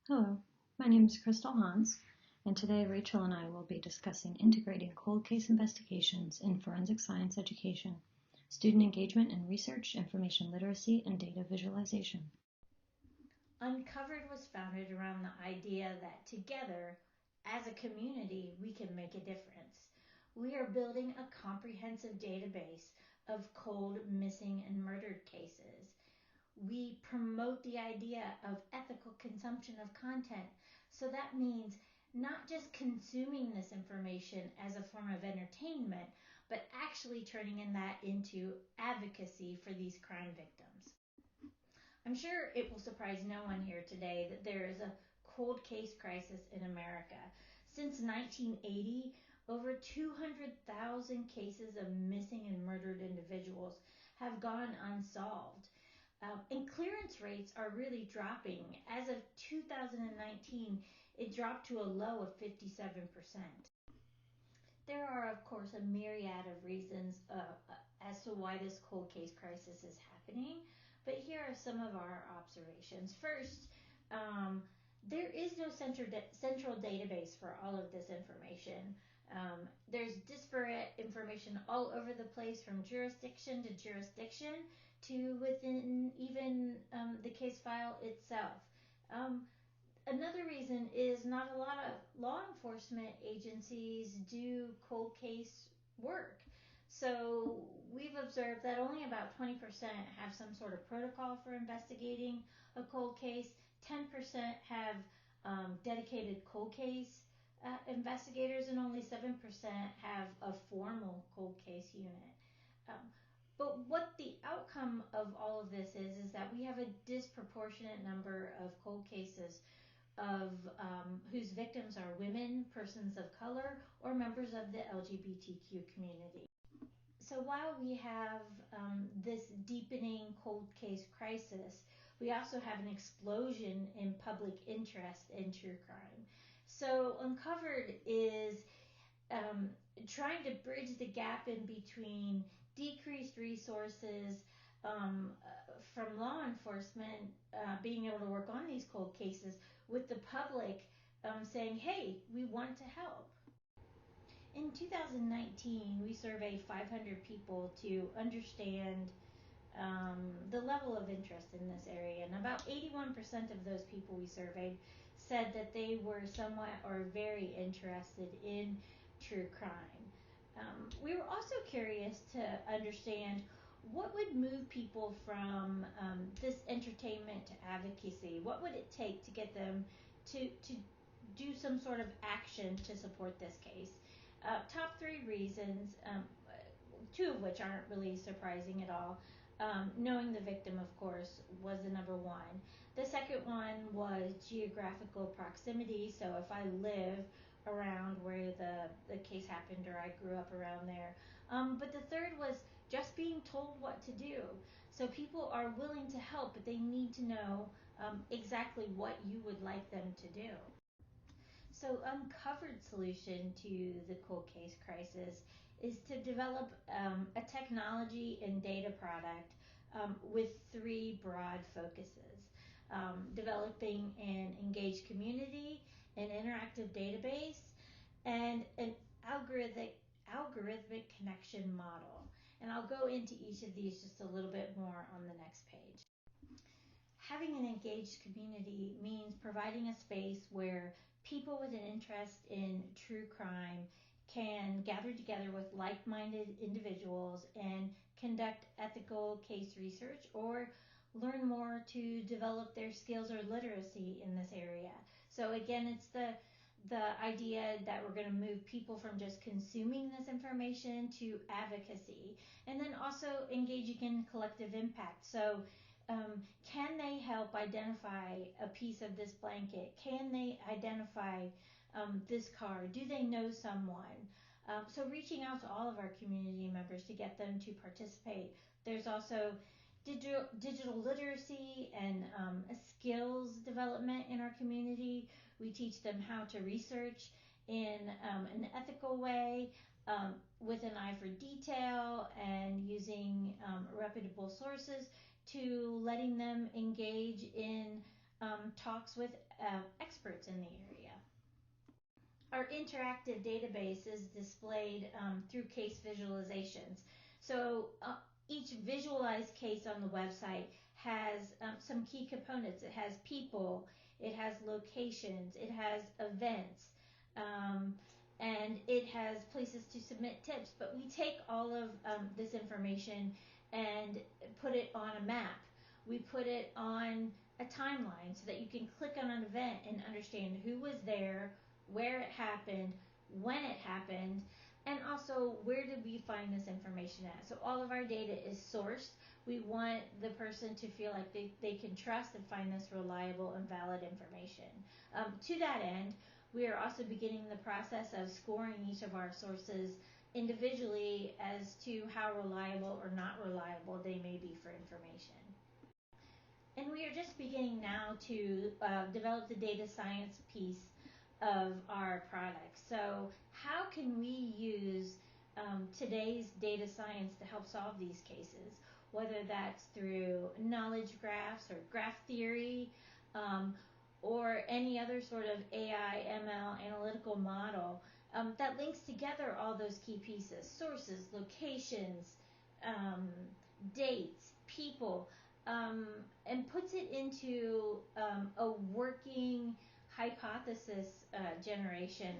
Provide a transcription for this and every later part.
Hello, my name is Crystal Hans, and today Rachel and I will be discussing integrating cold case investigations in forensic science education, student engagement and research, information literacy, and data visualization. Uncovered was founded around the idea that together, as a community, we can make a difference. We are building a comprehensive database of cold, missing, and murdered cases. We promote the idea of ethical consumption of content. So that means not just consuming this information as a form of entertainment, but actually turning that into advocacy for these crime victims. I'm sure it will surprise no one here today that there is a cold case crisis in America. Since 1980, over 200,000 cases of missing and murdered individuals have gone unsolved. And clearance rates are really dropping. As of 2019, it dropped to a low of 57%. There are, of course, a myriad of reasons as to why this cold case crisis is happening, but here are some of our observations. First, there is no central database for all of this information. There's disparate information all over the place from jurisdiction to jurisdiction to within even the case file itself. Another reason is not a lot of law enforcement agencies do cold case work. So we've observed that only about 20% have some sort of protocol for investigating a cold case. 10% have dedicated cold case investigators, and only 7% have a formal cold case unit. Um, but what the outcome of all of this is that we have a disproportionate number of cold cases of whose victims are women, persons of color, or members of the LGBTQ community. So while we have this deepening cold case crisis, we also have an explosion in public interest in true crime. So Uncovered is um, trying to bridge the gap in between decreased resources from law enforcement being able to work on these cold cases with the public saying, hey, we want to help. In 2019, we surveyed 500 people to understand the level of interest in this area, and about 81% of those people we surveyed said that they were somewhat or very interested in true crime. We were also curious to understand what would move people from this entertainment to advocacy. What would it take to get them to do some sort of action to support this case? Top three reasons, two of which aren't really surprising at all. Knowing the victim, of course, was the number one. The second one was geographical proximity. So if I live around where the case happened or I grew up around there. But the third was just being told what to do. So people are willing to help, but they need to know exactly what you would like them to do. So, Uncovered solution to the cold case crisis is to develop a technology and data product with three broad focuses: developing an engaged community, an interactive database, and an algorithmic connection model. And I'll go into each of these just a little bit more on the next page. Having an engaged community means providing a space where people with an interest in true crime can gather together with like minded individuals and conduct ethical case research or learn more to develop their skills or literacy in this area. So, again, it's the idea that we're going to move people from just consuming this information to advocacy, and then also engaging in collective impact. So can they help identify a piece of this blanket? Can they identify this card? Do they know someone? So reaching out to all of our community members to get them to participate. There's also digital literacy and skills development in our community. We teach them how to research in an ethical way, with an eye for detail and using reputable sources, to letting them engage in talks with experts in the area. Our interactive database is displayed through case visualizations. So each visualized case on the website has some key components. It has people, it has locations, it has events, and it has places to submit tips. But we take all of this information and put it on a map. We put it on a timeline so that you can click on an event and understand who was there, where it happened, when it happened, and also where did we find this information at. So all of our data is sourced. We want the person to feel like they can trust and find this reliable and valid information. To that end, we are also beginning the process of scoring each of our sources individually as to how reliable or not reliable they may be for information. And we are just beginning now to develop the data science piece of our product. So how can we use today's data science to help solve these cases, whether that's through knowledge graphs or graph theory, or any other sort of AI, ML analytical model that links together all those key pieces: sources, locations, dates, people, and puts it into a working hypothesis generation.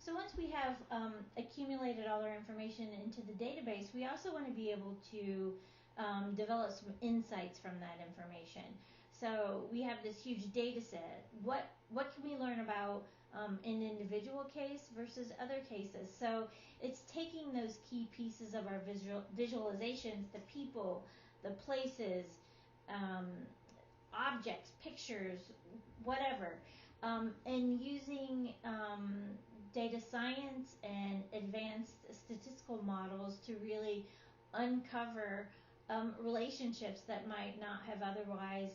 So once we have accumulated all our information into the database, we also want to be able to develop some insights from that information. So we have this huge data set. What can we learn about an individual case versus other cases? So it's taking those key pieces of our visualizations, the people, the places, objects, pictures, whatever, and using data science and advanced statistical models to really uncover relationships that might not have otherwise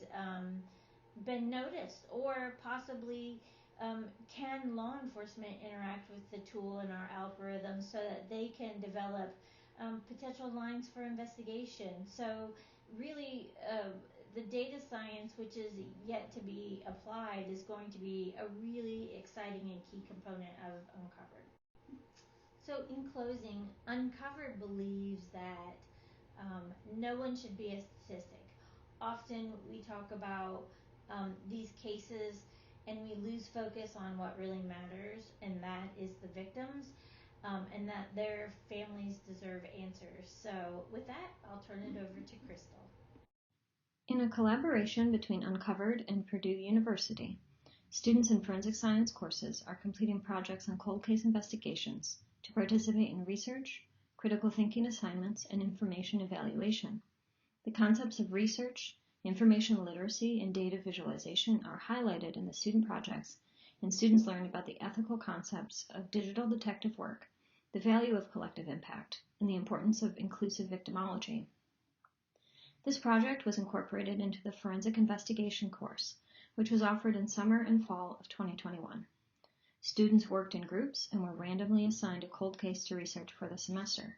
been noticed, or possibly can law enforcement interact with the tool and our algorithms so that they can develop potential lines for investigation. So really the data science, which is yet to be applied, is going to be a really exciting and key component of Uncovered. So in closing, Uncovered believes that no one should be a statistic. Often we talk about these cases and we lose focus on what really matters, and that is the victims, and that their families deserve answers. So with that, I'll turn it over to Crystal. In a collaboration between Uncovered and Purdue University, students in forensic science courses are completing projects on cold case investigations to participate in research, critical thinking assignments, and information evaluation. The concepts of research, information literacy, and data visualization are highlighted in the student projects, and students learn about the ethical concepts of digital detective work, the value of collective impact, and the importance of inclusive victimology. This project was incorporated into the Forensic Investigation course, which was offered in summer and fall of 2021. Students worked in groups and were randomly assigned a cold case to research for the semester.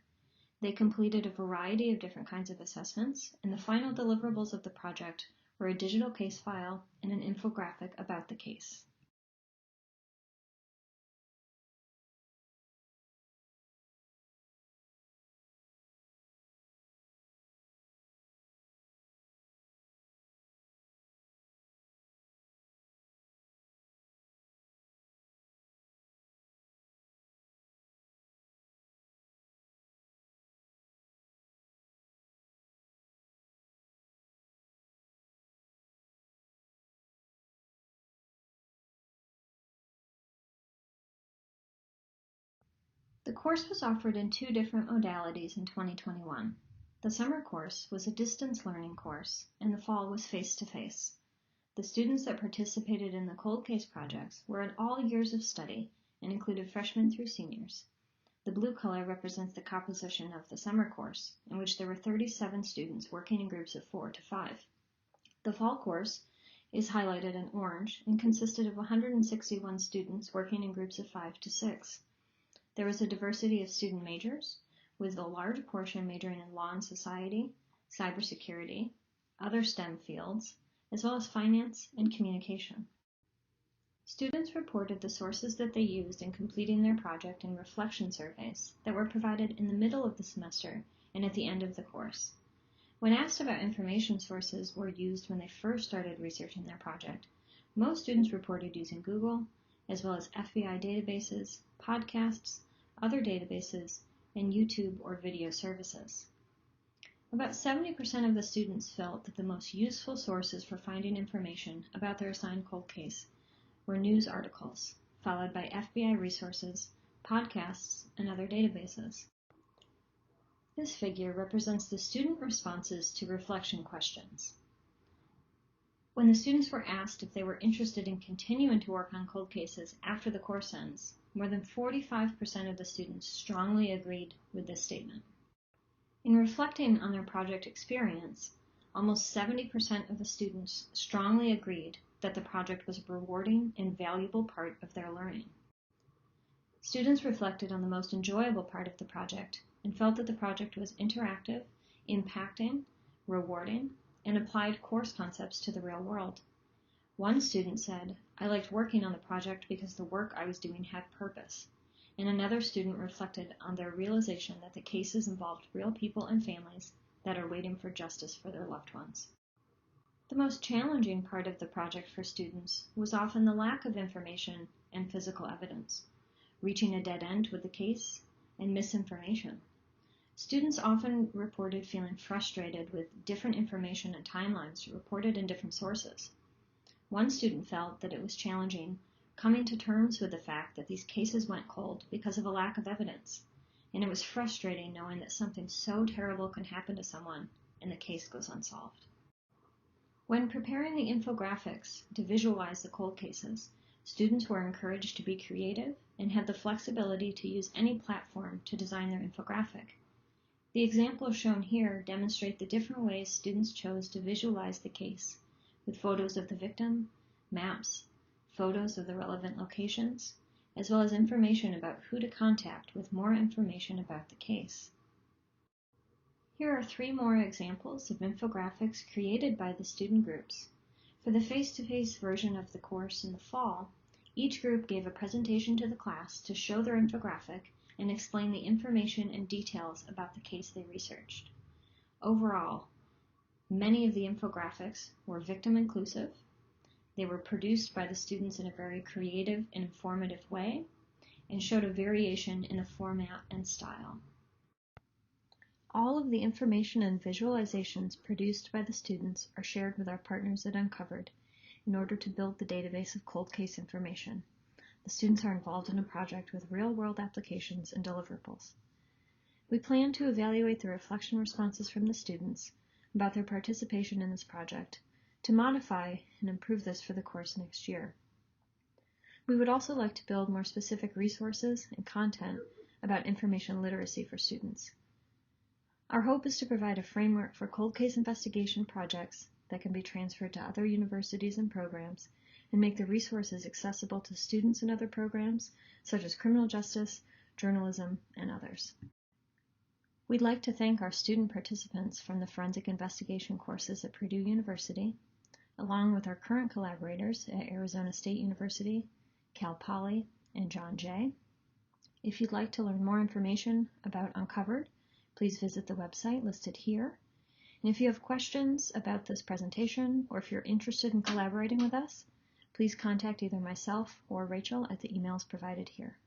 They completed a variety of different kinds of assessments, and the final deliverables of the project were a digital case file and an infographic about the case. The course was offered in two different modalities in 2021. The summer course was a distance learning course, and the fall was face-to-face. The students that participated in the cold case projects were at all years of study and included freshmen through seniors. The blue color represents the composition of the summer course, in which there were 37 students working in groups of 4 to 5. The fall course is highlighted in orange and consisted of 161 students working in groups of 5 to 6. There was a diversity of student majors, with a large portion majoring in law and society, cybersecurity, other STEM fields, as well as finance and communication. Students reported the sources that they used in completing their project and reflection surveys that were provided in the middle of the semester and at the end of the course. When asked about information sources were used when they first started researching their project, most students reported using Google, as well as FBI databases, podcasts, other databases, and YouTube or video services. About 70% of the students felt that the most useful sources for finding information about their assigned cold case were news articles, followed by FBI resources, podcasts, and other databases. This figure represents the student responses to reflection questions. When the students were asked if they were interested in continuing to work on cold cases after the course ends, more than 45% of the students strongly agreed with this statement. In reflecting on their project experience, almost 70% of the students strongly agreed that the project was a rewarding and valuable part of their learning. Students reflected on the most enjoyable part of the project and felt that the project was interactive, impacting, rewarding, and applied course concepts to the real world. One student said, "I liked working on the project because the work I was doing had purpose." And another student reflected on their realization that the cases involved real people and families that are waiting for justice for their loved ones. The most challenging part of the project for students was often the lack of information and physical evidence, reaching a dead end with the case, and misinformation. Students often reported feeling frustrated with different information and timelines reported in different sources. One student felt that it was challenging coming to terms with the fact that these cases went cold because of a lack of evidence, and it was frustrating knowing that something so terrible can happen to someone and the case goes unsolved. When preparing the infographics to visualize the cold cases, students were encouraged to be creative and had the flexibility to use any platform to design their infographic. The examples shown here demonstrate the different ways students chose to visualize the case, with photos of the victim, maps, photos of the relevant locations, as well as information about who to contact with more information about the case. Here are 3 more examples of infographics created by the student groups. For the face-to-face version of the course in the fall, each group gave a presentation to the class to show their infographic and explain the information and details about the case they researched. Overall, many of the infographics were victim inclusive. They were produced by the students in a very creative and informative way and showed a variation in the format and style. All of the information and visualizations produced by the students are shared with our partners at Uncovered in order to build the database of cold case information. The students are involved in a project with real-world applications and deliverables. We plan to evaluate the reflection responses from the students about their participation in this project to modify and improve this for the course next year. We would also like to build more specific resources and content about information literacy for students. Our hope is to provide a framework for cold case investigation projects that can be transferred to other universities and programs and make the resources accessible to students in other programs such as criminal justice, journalism, and others. We'd like to thank our student participants from the forensic investigation courses at Purdue University, along with our current collaborators at Arizona State University, Cal Poly, and John Jay. If you'd like to learn more information about Uncovered, please visit the website listed here. And if you have questions about this presentation, or if you're interested in collaborating with us, please contact either myself or Rachel at the emails provided here.